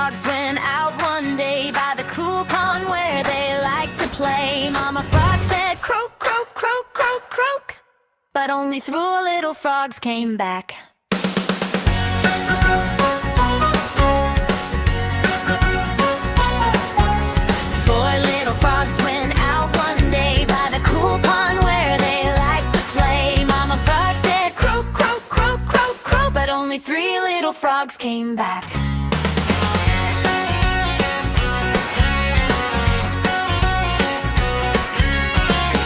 frogs went out one day by the cool pond where they like to play. Mama frog said croak, croak, croak, croak, croak, but only 3 little frogs came back. Only 3 little frogs came back.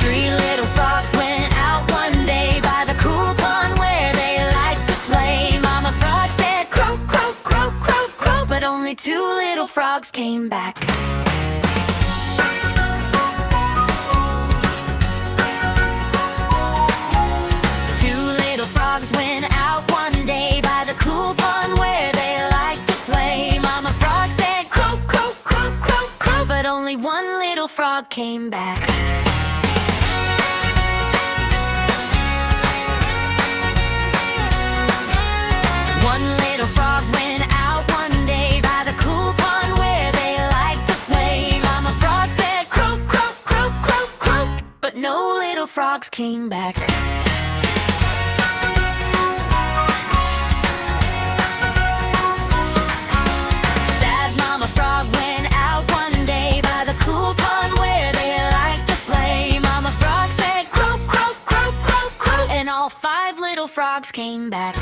3 little frogs went out one day by the cool pond where they like to play. Mama frog said croak, croak, croak, croak, croak, but only 2 little frogs came back. 2 little frogs went out one day by the cool pond where they like to play. Mama frog said croak, croak, croak, croak, croak, but only 1 little frog came back. 1 little frog went out one day by the cool pond where they like to play. Mama frog said croak, croak, croak, croak, croak, but no little frogs came back. 5 little frogs came back.